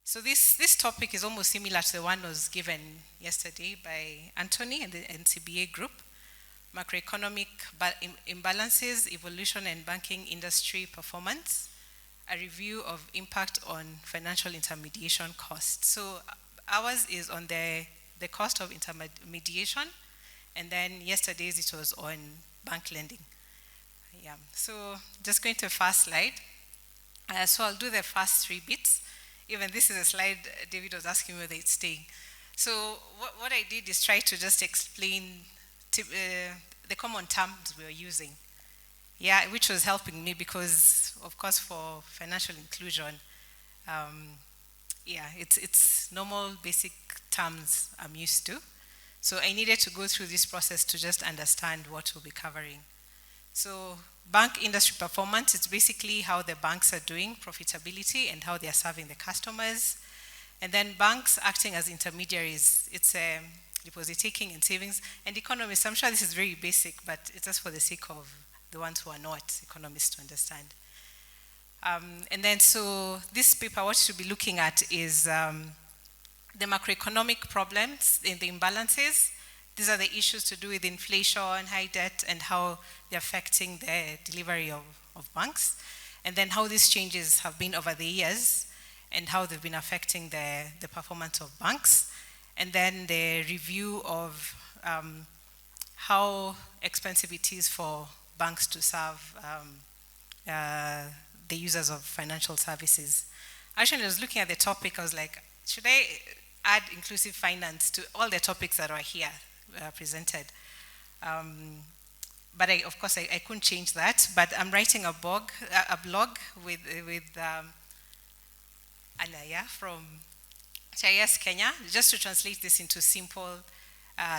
So this topic is almost similar to the one that was given yesterday by Anthony and the NCBA group, macroeconomic imbalances, evolution and banking industry performance, a review of impact on financial intermediation costs. So ours is on the cost of intermediation, and then yesterday's it was on bank lending. Yeah, so just going to the first slide. So I'll do the first three bits. Even this is a slide David was asking me whether it's staying. So what I did is try to just explain the common terms we were using. Yeah, which was helping me because, of course, for financial inclusion, it's normal basic terms I'm used to. So I needed to go through this process to just understand what we'll be covering. So bank industry performance, it's basically how the banks are doing, profitability, and how they are serving the customers. And then banks acting as intermediaries, it's deposit taking and savings. And economists, I'm sure this is very basic, but it's just for the sake of the ones who are not economists to understand. And then so this paper, what you should be looking at is the macroeconomic problems in the imbalances. These are the issues to do with inflation, high debt, and how they're affecting the delivery of banks. And then how these changes have been over the years and how they've been affecting the performance of banks. And then the review of how expensive it is for banks to serve the users of financial services. Actually, I was looking at the topic, I was like, should I add inclusive finance to all the topics that are here presented? But of course, I couldn't change that. But I'm writing a blog with Anaya from CIS Kenya, just to translate this into simple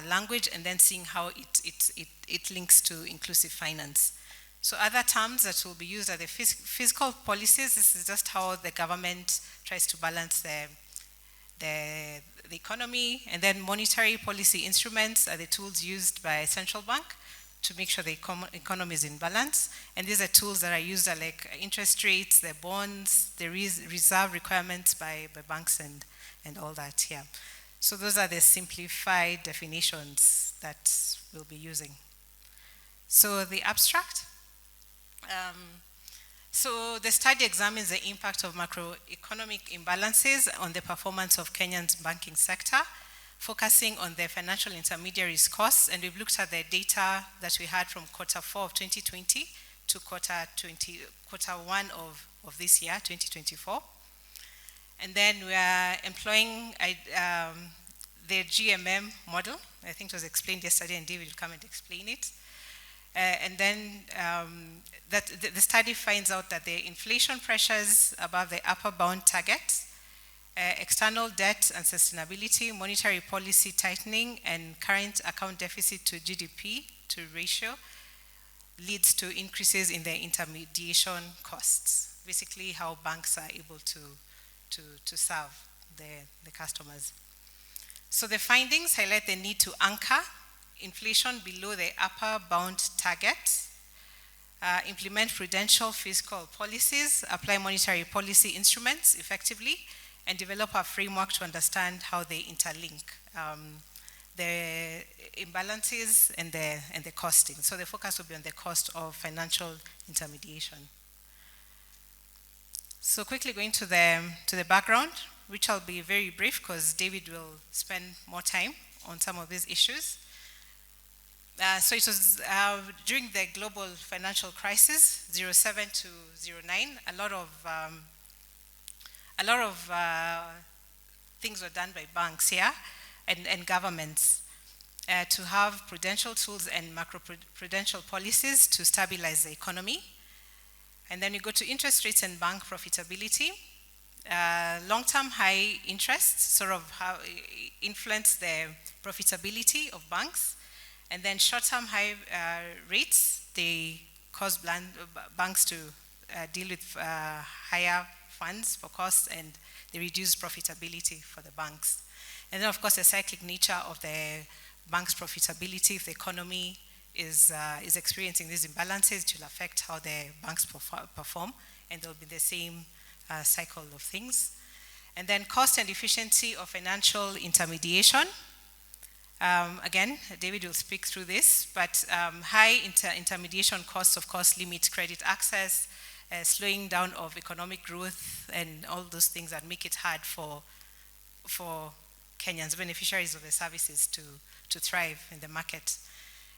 language and then seeing how it links to inclusive finance. So other terms that will be used are the fiscal policies. This is just how the government tries to balance the economy, and then monetary policy instruments are the tools used by a central bank to make sure the economy is in balance. And these are tools that are used are like interest rates, the bonds, the reserve requirements by banks and all that here. So those are the simplified definitions that we'll be using. So the abstract. So the study examines the impact of macroeconomic imbalances on the performance of Kenya's banking sector, focusing on the financial intermediaries costs, and we've looked at the data that we had from quarter 4 of 2020 to quarter 1 of this year, 2024. And then we are employing the GMM model. I think it was explained yesterday, and David will come and explain it. And then the study finds out that the inflation pressures above the upper bound target, external debt and sustainability, monetary policy tightening, and current account deficit to GDP to ratio leads to increases in the intermediation costs, basically how banks are able to serve the customers. So the findings highlight the need to anchor inflation below the upper bound target, implement prudential fiscal policies, apply monetary policy instruments effectively, and develop a framework to understand how they interlink the imbalances and the costing. So the focus will be on the cost of financial intermediation. So quickly going to the background, which I'll be very brief because David will spend more time on some of these issues. So it was during the global financial crisis, 07 to 09, a lot of things were done by banks here and governments to have prudential tools and macro-prudential policies to stabilize the economy. And then you go to interest rates and bank profitability. Long-term high interest sort of influence the profitability of banks. And then short-term high rates, they cause banks to deal with higher funds for costs, and they reduce profitability for the banks. And then, of course, the cyclic nature of the bank's profitability, if the economy is experiencing these imbalances, it will affect how the banks perform, and there will be the same cycle of things. And then cost and efficiency of financial intermediation. Again, David will speak through this, but high intermediation costs, of course, limit credit access, slowing down of economic growth, and all those things that make it hard for Kenyans, beneficiaries of the services, to thrive in the market.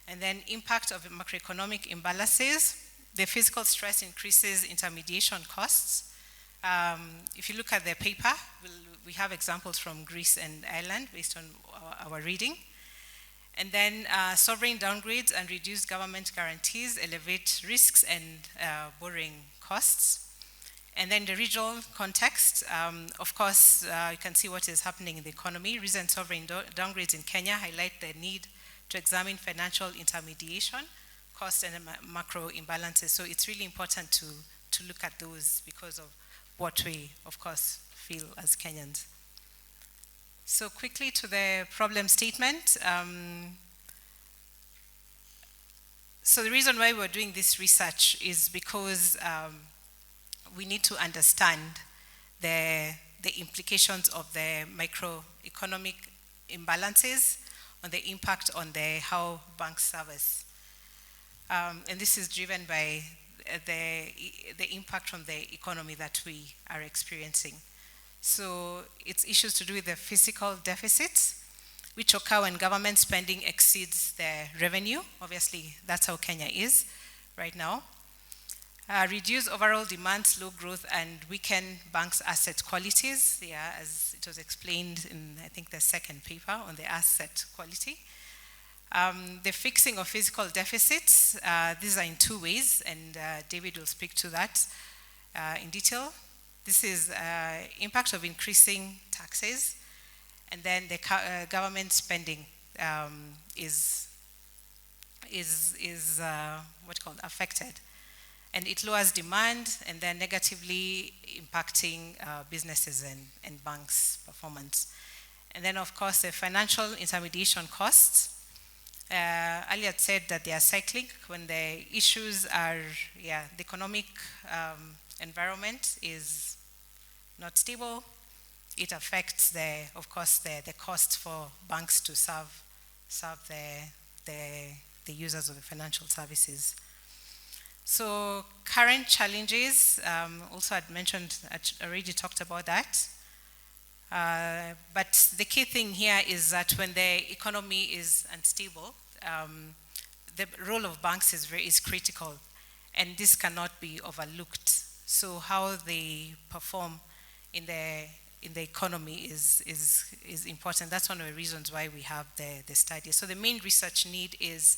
And then impact of macroeconomic imbalances. The fiscal stress increases intermediation costs. If you look at the paper, we have examples from Greece and Ireland based on our reading. And then sovereign downgrades and reduced government guarantees elevate risks and borrowing costs. And then the regional context, of course, you can see what is happening in the economy. Recent sovereign downgrades in Kenya highlight the need to examine financial intermediation, cost and macro imbalances. So it's really important to look at those because of what we, of course, feel as Kenyans. So quickly to the problem statement. So the reason why we're doing this research is because we need to understand the implications of the microeconomic imbalances on the impact on how banks service. And this is driven by the impact from the economy that we are experiencing. So it's issues to do with the fiscal deficits, which occur when government spending exceeds their revenue. Obviously, that's how Kenya is right now. Reduce overall demand, slow growth, and weaken banks' asset qualities, as it was explained in, I think, the second paper on the asset quality. The fixing of fiscal deficits, these are in two ways, and David will speak to that in detail. This is impact of increasing taxes, and then the government spending is affected, and it lowers demand, and then negatively impacting businesses and banks' performance. And then, of course, the financial intermediation costs. Ali had said that they are cyclic when the issues are, the economic environment is not stable. It affects the cost for banks to serve the users of the financial services. So current challenges, also I'd mentioned, I already talked about that. But the key thing here is that when the economy is unstable, the role of banks is critical, and this cannot be overlooked. So how they perform in the economy is important. That's one of the reasons why we have the study. So the main research need is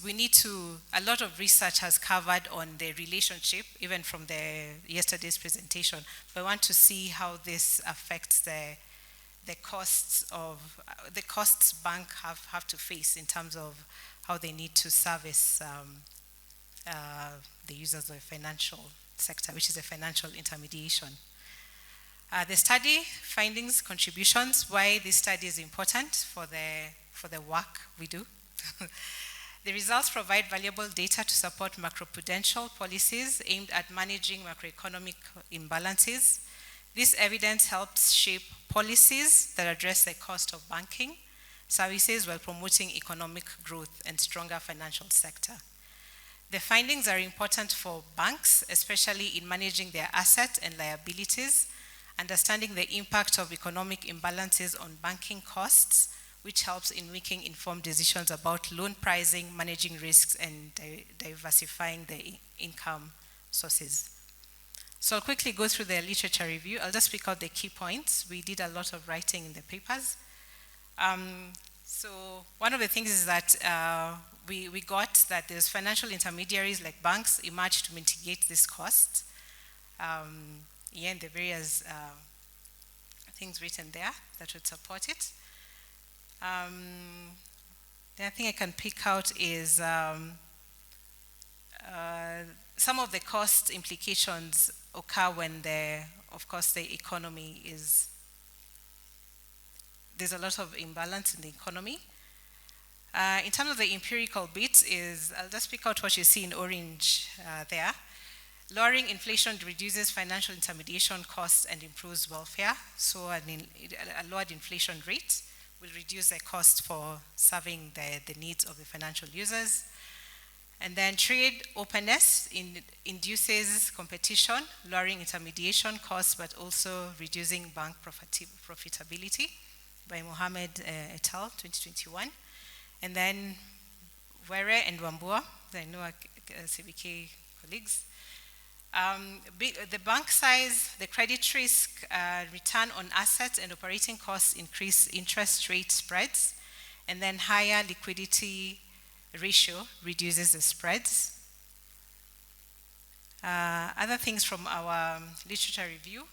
we need to, a lot of research has covered on the relationship, even from yesterday's presentation, but I want to see how this affects the costs banks have to face in terms of how they need to service the users of the financial sector, which is a financial intermediation. The study findings, contributions, why this study is important for the work we do. The results provide valuable data to support macroprudential policies aimed at managing macroeconomic imbalances. This evidence helps shape policies that address the cost of banking services while promoting economic growth and stronger financial sector. The findings are important for banks, especially in managing their assets and liabilities, understanding the impact of economic imbalances on banking costs, which helps in making informed decisions about loan pricing, managing risks, and diversifying the income sources. So I'll quickly go through the literature review. I'll just pick out the key points. We did a lot of writing in the papers. So one of the things is that we got that there's financial intermediaries like banks emerged to mitigate this cost. And the various things written there that would support it. The other thing I can pick out is some of the cost implications occur when the economy is, there's a lot of imbalance in the economy. In terms of the empirical bits, I'll just pick out what you see in orange there. Lowering inflation reduces financial intermediation costs and improves welfare. So a lowered inflation rate will reduce the cost for serving the needs of the financial users. And then trade openness induces competition, lowering intermediation costs, but also reducing bank profitability by Mohammed et al., 2021. And then Were and Wambua, I know our CBK colleagues. The bank size, the credit risk, return on assets and operating costs increase interest rate spreads, and then higher liquidity ratio reduces the spreads. Other things from our literature review,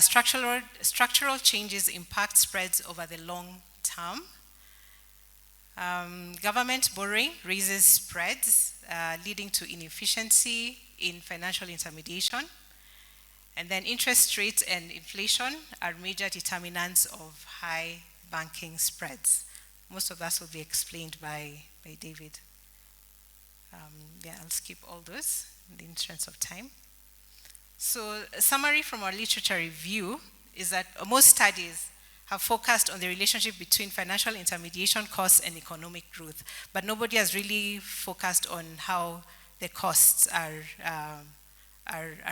structural changes impact spreads over the long term. Government borrowing raises spreads, leading to inefficiency in financial intermediation. And then interest rates and inflation are major determinants of high banking spreads. Most of that will be explained by David. I'll skip all those in the interest of time. So a summary from our literature review is that most studies have focused on the relationship between financial intermediation costs and economic growth, but nobody has really focused on how the costs are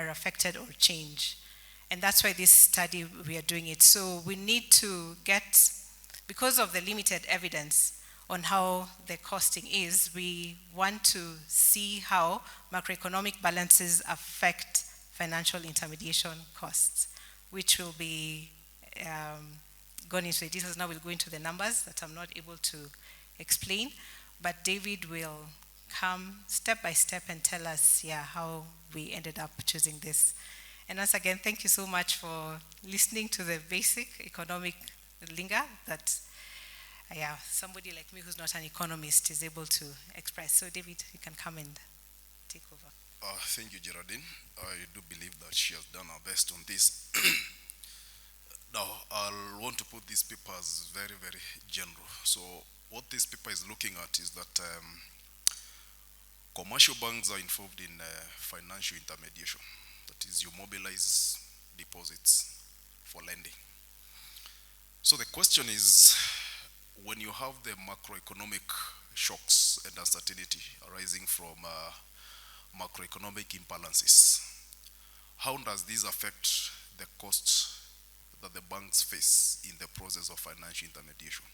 affected or change. And that's why this study, we are doing it. So we need to get, because of the limited evidence on how the costing is, we want to see how macroeconomic balances affect financial intermediation costs, which will be gone into the details. Now we'll go into the numbers that I'm not able to explain, but David will come step by step and tell us how we ended up choosing this. And once again, thank you so much for listening to the basic economic lingo that somebody like me who's not an economist is able to express. So David, you can come and take over. Thank you, Geraldine. I do believe that she has done her best on this. Now, I'll want to put this paper as very, very general. So what this paper is looking at is that commercial banks are involved in financial intermediation. That is, you mobilize deposits for lending. So the question is, when you have the macroeconomic shocks and uncertainty arising from macroeconomic imbalances, how does this affect the costs that the banks face in the process of financial intermediation?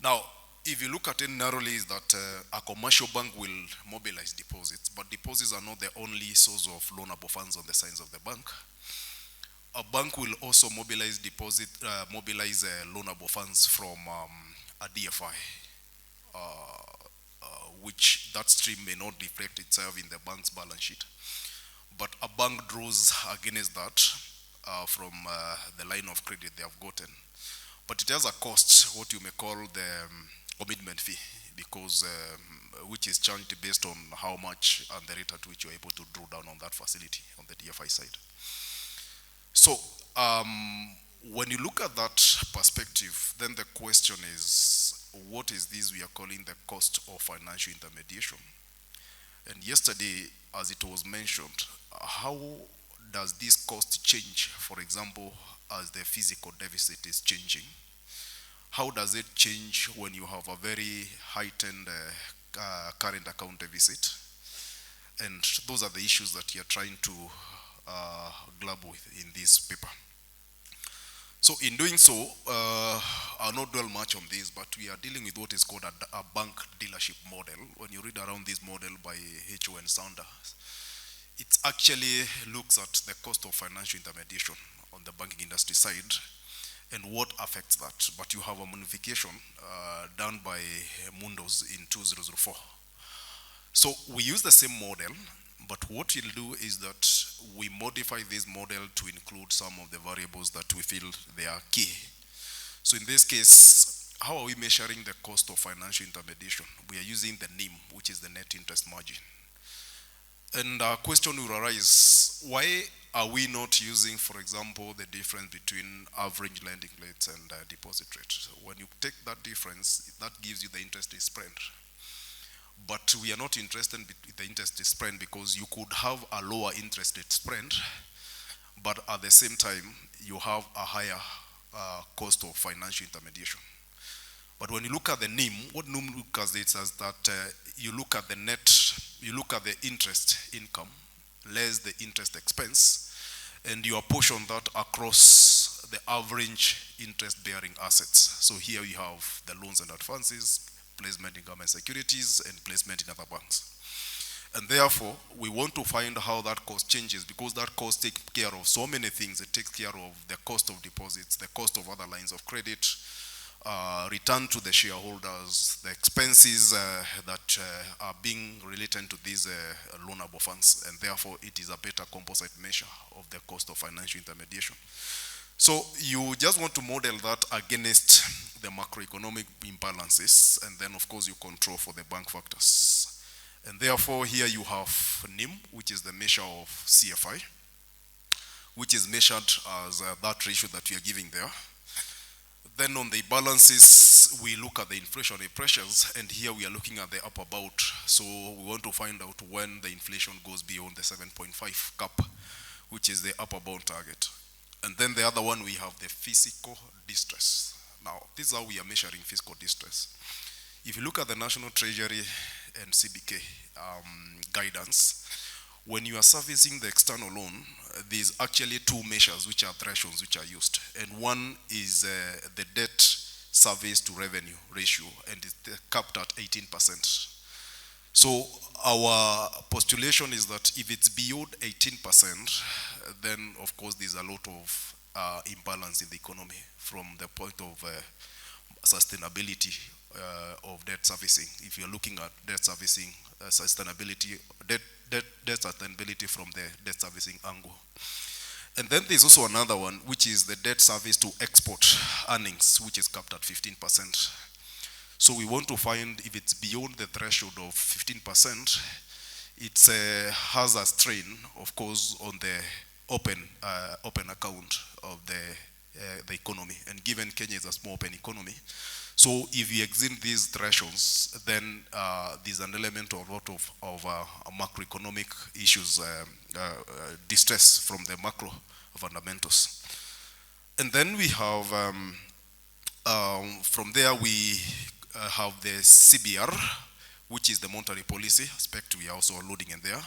Now, if you look at it narrowly, is that a commercial bank will mobilize deposits, but deposits are not the only source of loanable funds on the sides of the bank. A bank will also mobilize loanable funds from a DFI, which that stream may not reflect itself in the bank's balance sheet, but a bank draws against that from the line of credit they have gotten. But it has a cost, what you may call the commitment fee, because which is charged based on how much and the rate at which you're able to draw down on that facility on the DFI side. So when you look at that perspective, then the question is, what is this we are calling the cost of financial intermediation? And yesterday, as it was mentioned, how does this cost change, for example, as the physical deficit is changing? How does it change when you have a very heightened current account deficit? And those are the issues that you're trying to grapple with in this paper. So in doing so, I'll not dwell much on this, but we are dealing with what is called a bank dealership model. When you read around this model by H.O. and Saunders, it actually looks at the cost of financial intermediation on the banking industry side and what affects that. But you have a modification done by Mundos in 2004. So we use the same model, but what we'll do is that we modify this model to include some of the variables that we feel they are key. So in this case, how are we measuring the cost of financial intermediation? We are using the NIM, which is the net interest margin. And our question will arise, why are we not using, for example, the difference between average lending rates and deposit rates? When you take that difference, that gives you the interest rate spread. But we are not interested in the interest rate spread because you could have a lower interest rate spread, but at the same time, you have a higher cost of financial intermediation. But when you look at the NIM, what NIM looks at it as that you look at the interest income less the interest expense, and you apportion that across the average interest-bearing assets. So here we have the loans and advances, placement in government securities, and placement in other banks. And therefore, we want to find how that cost changes, because that cost takes care of so many things. It takes care of the cost of deposits, the cost of other lines of credit, return to the shareholders, the expenses that are being related to these loanable funds, and therefore it is a better composite measure of the cost of financial intermediation. So you just want to model that against the macroeconomic imbalances, and then of course you control for the bank factors. And therefore here you have NIM, which is the measure of CFI, which is measured as that ratio that we are giving there. Then on the balances, we look at the inflationary pressures, and here we are looking at the upper bound. So we want to find out when the inflation goes beyond the 7.5 cap, which is the upper bound target. And then the other one, we have the fiscal distress. Now, this is how we are measuring fiscal distress. If you look at the National Treasury and CBK guidance, when you are servicing the external loan, there's actually two measures which are thresholds which are used. And one is the debt service to revenue ratio, and it's capped at 18%. So our postulation is that if it's beyond 18%, then of course there's a lot of imbalance in the economy from the point of sustainability of debt servicing. If you're looking at debt servicing sustainability, debt sustainability from the debt servicing angle. And then there's also another one, which is the debt service to export earnings, which is capped at 15%. So we want to find if it's beyond the threshold of 15%, it has a strain, of course, on the open account of the economy. And given Kenya is a small open economy, so if you exceed these thresholds, then there's an element or a lot of macroeconomic issues, distress from the macro fundamentals. And then we have, from there we have the CBR, which is the monetary policy aspect we are also loading in there.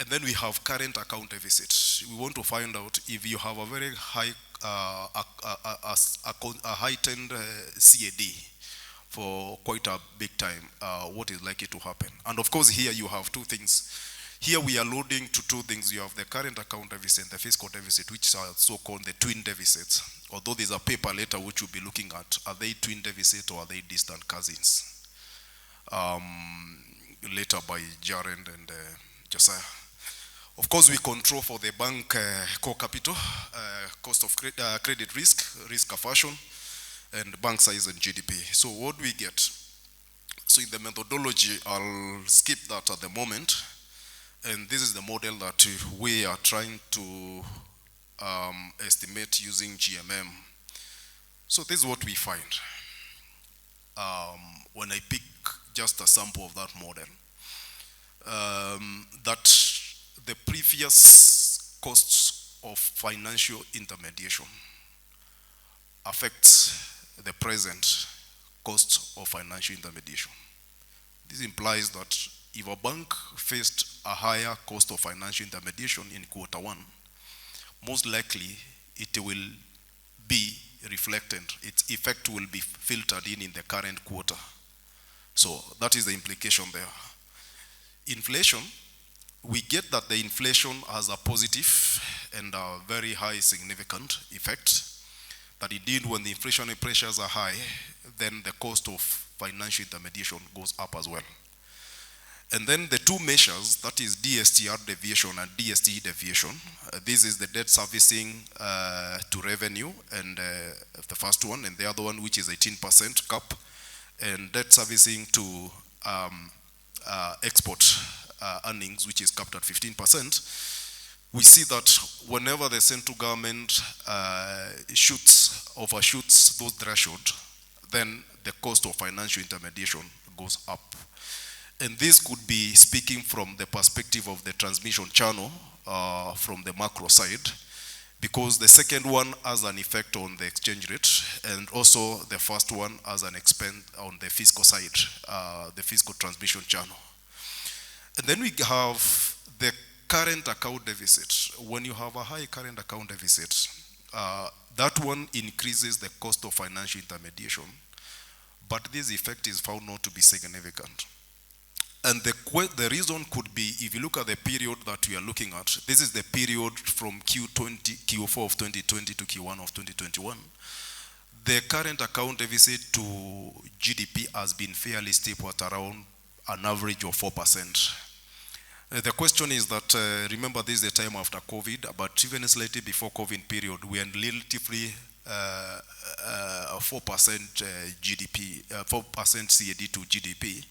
And then we have current account deficit. We want to find out if you have a very high, a heightened CAD for quite a big time, what is likely to happen. And of course here you have two things. Here we are loading to two things. You have the current account deficit and the fiscal deficit, which are so-called the twin deficits. Although there's a paper later which we'll be looking at, are they twin deficit or are they distant cousins? Later by Jaren and Josiah. Of course, we control for the bank core capital, cost of credit risk aversion, and bank size and GDP. So what do we get? So in the methodology, I'll skip that at the moment. And this is the model that we are trying to estimate using GMM. So this is what we find. When I pick just a sample of that model, that the previous costs of financial intermediation affects the present cost of financial intermediation. This implies that if a bank faced a higher cost of financial intermediation in quarter one, most likely it will be reflected, its effect will be filtered in the current quarter. So that is the implication there. Inflation, we get that the inflation has a positive and a very high significant effect, that indeed when the inflationary pressures are high, then the cost of financial intermediation goes up as well. And then the two measures, that is DSTR deviation and DST deviation, this is the debt servicing to revenue, and the first one, and the other one, which is 18% cap, and debt servicing to export earnings, which is capped at 15%. we see that whenever the central government overshoots those thresholds, then the cost of financial intermediation goes up. And this could be speaking from the perspective of the transmission channel from the macro side, because the second one has an effect on the exchange rate, and also the first one has an expense on the fiscal side, the fiscal transmission channel. And then we have the current account deficit. When you have a high current account deficit, that one increases the cost of financial intermediation, but this effect is found not to be significant. And the reason could be, if you look at the period that we are looking at, this is the period from Q4 of 2020 to Q1 of 2021. The current account deficit to GDP has been fairly stable at around an average of 4%. The question is that, remember this is the time after COVID, but even slightly before COVID period, we had relatively 4% GDP, 4% CAD to GDP.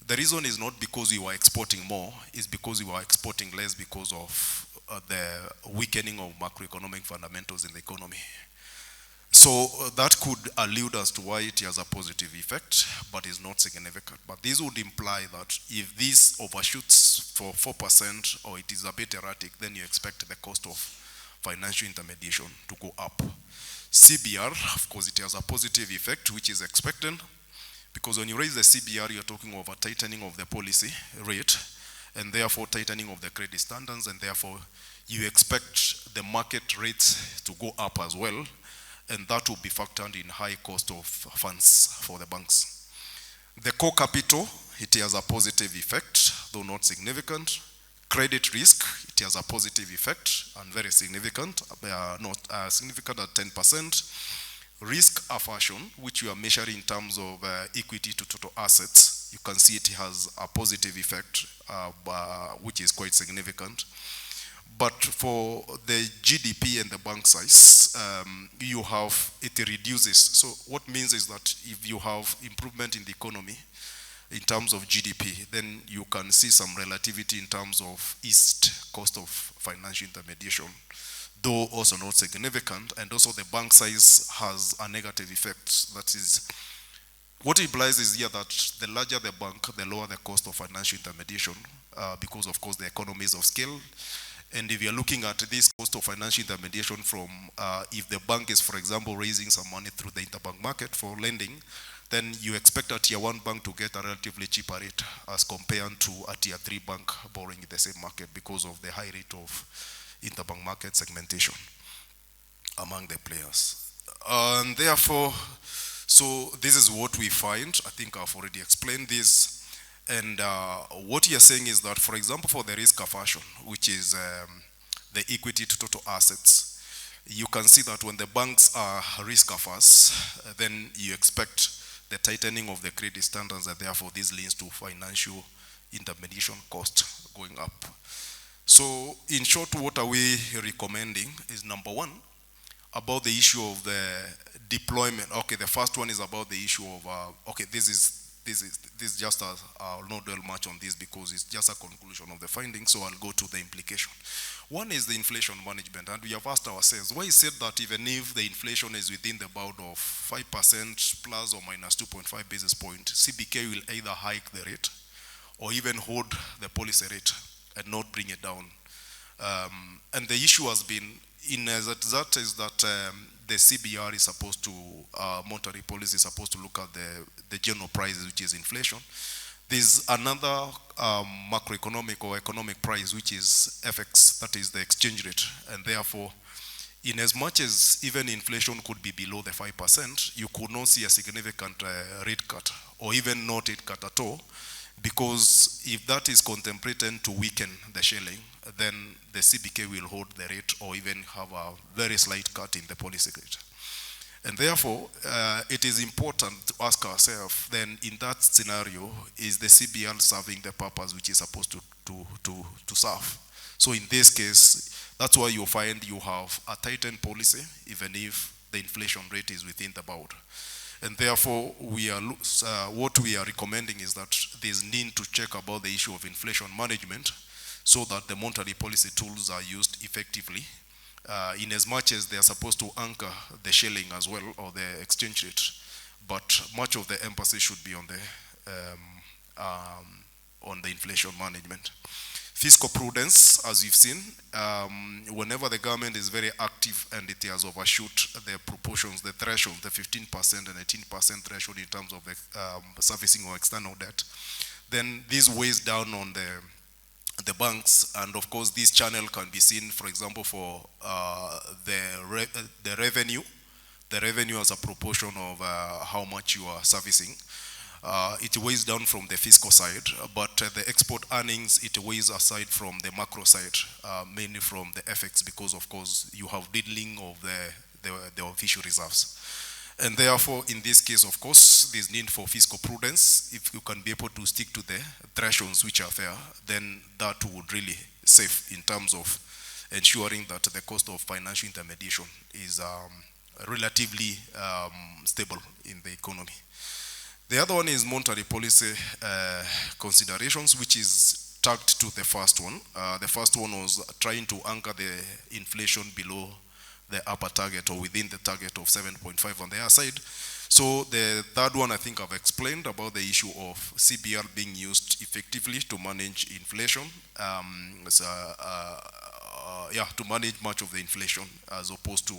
The reason is not because we were exporting more, it's because we were exporting less because of the weakening of macroeconomic fundamentals in the economy. So that could allude us to why it has a positive effect, but is not significant. But this would imply that if this overshoots for 4% or it is a bit erratic, then you expect the cost of financial intermediation to go up. CBR, of course, it has a positive effect, which is expected, because when you raise the CBR, you're talking of a tightening of the policy rate, and therefore tightening of the credit standards, and therefore you expect the market rates to go up as well, and that will be factored in high cost of funds for the banks. The core capital, it has a positive effect, though not significant. Credit risk, it has a positive effect and very significant, not significant at 10%. Risk aversion, which you are measuring in terms of equity to total assets, you can see it has a positive effect, which is quite significant. But for the GDP and the bank size, it reduces. So what means is that if you have improvement in the economy in terms of GDP, then you can see some relativity in terms of cost of financial intermediation, though also not significant, and also the bank size has a negative effect. That is, what it implies is here that the larger the bank, the lower the cost of financial intermediation, because of course the economies of scale. And if you're looking at this cost of financial intermediation from, if the bank is, for example, raising some money through the interbank market for lending, then you expect a tier 1 bank to get a relatively cheaper rate as compared to a tier 3 bank borrowing in the same market because of the high rate of interbank market segmentation among the players. And therefore, so this is what we find. I think I've already explained this. And what you're saying is that, for example, for the risk aversion, which is the equity to total assets, you can see that when the banks are risk averse, then you expect the tightening of the credit standards, and therefore this leads to financial intermediation cost going up. So in short, what are we recommending is, number one, about the issue of the deployment. Okay, the first one is about the issue of, this is just I'll not dwell much on this because it's just a conclusion of the findings, so I'll go to the implication. One is the inflation management, and we have asked ourselves, why is it that even if the inflation is within the bound of 5% plus or minus 2.5 basis points, CBK will either hike the rate or even hold the policy rate and not bring it down. And the issue has been, the CBR is supposed to, monetary policy is supposed to look at the general prices, which is inflation. There's another macroeconomic or economic price, which is FX, that is the exchange rate. And therefore, in as much as even inflation could be below the 5%, you could not see a significant rate cut, or even not rate cut at all, because if that is contemplated to weaken the shilling, then the CBK will hold the rate or even have a very slight cut in the policy rate. And therefore, it is important to ask ourselves, then in that scenario, is the CBR serving the purpose which is supposed to serve? So in this case, that's why you find you have a tightened policy, even if the inflation rate is within the bound. And therefore, what we are recommending is that there's need to check about the issue of inflation management so that the monetary policy tools are used effectively, in as much as they are supposed to anchor the shilling as well, or the exchange rate. But much of the emphasis should be on the inflation management. Fiscal prudence, as you've seen, whenever the government is very active and it has overshoot the proportions, the threshold, the 15% and 18% threshold in terms of the servicing or external debt, then this weighs down on the banks. And of course, this channel can be seen, for example, for the revenue as a proportion of how much you are servicing. It weighs down from the fiscal side, but the export earnings, it weighs aside from the macro side, mainly from the FX, because of course you have diddling of the official reserves. And therefore, in this case, of course, there's need for fiscal prudence. If you can be able to stick to the thresholds which are fair, then that would really save in terms of ensuring that the cost of financial intermediation is relatively stable in the economy. The other one is monetary policy considerations, which is tagged to the first one. The first one was trying to anchor the inflation below the upper target, or within the target of 7.5 on the other side. So the third one, I think I've explained about the issue of CBR being used effectively to manage inflation, to manage much of the inflation as opposed to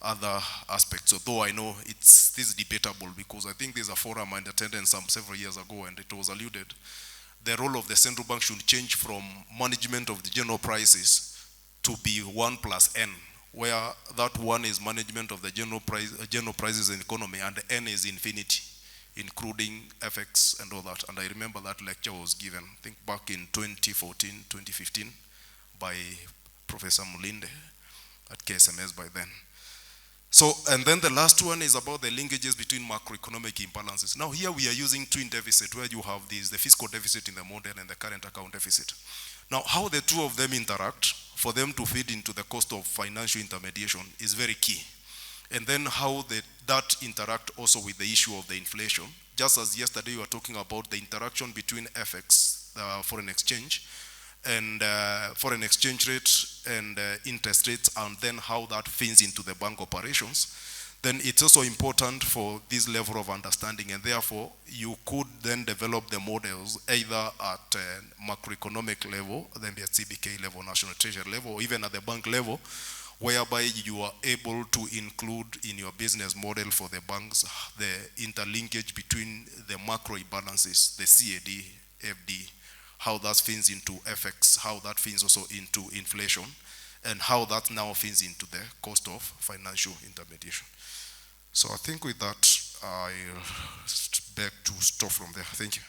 other aspects. Although I know this is debatable, because I think there's a forum I attended several years ago, and it was alluded the role of the central bank should change from management of the general prices to be 1 plus N, where that 1 is management of the general prices in the economy, and the N is infinity, including FX and all that. And I remember that lecture was given, I think back in 2014, 2015, by Professor Muli at KSMS by then. So, and then the last one is about the linkages between macroeconomic imbalances. Now here we are using twin deficit, where you have the fiscal deficit in the model and the current account deficit. Now, how the two of them interact for them to feed into the cost of financial intermediation is very key. And then how that interact also with the issue of the inflation. Just as yesterday we were talking about the interaction between FX, foreign exchange, and foreign exchange rate and interest rates, and then how that feeds into the bank operations, then it's also important for this level of understanding, and therefore you could then develop the models either at macroeconomic level, then the CBK level, national treasury level, or even at the bank level, whereby you are able to include in your business model for the banks the interlinkage between the macro imbalances, the CAD, FD, how that feeds into FX, how that feeds also into inflation, and how that now feeds into the cost of financial intermediation. So I think with that, I'll beg to stop from there. Thank you.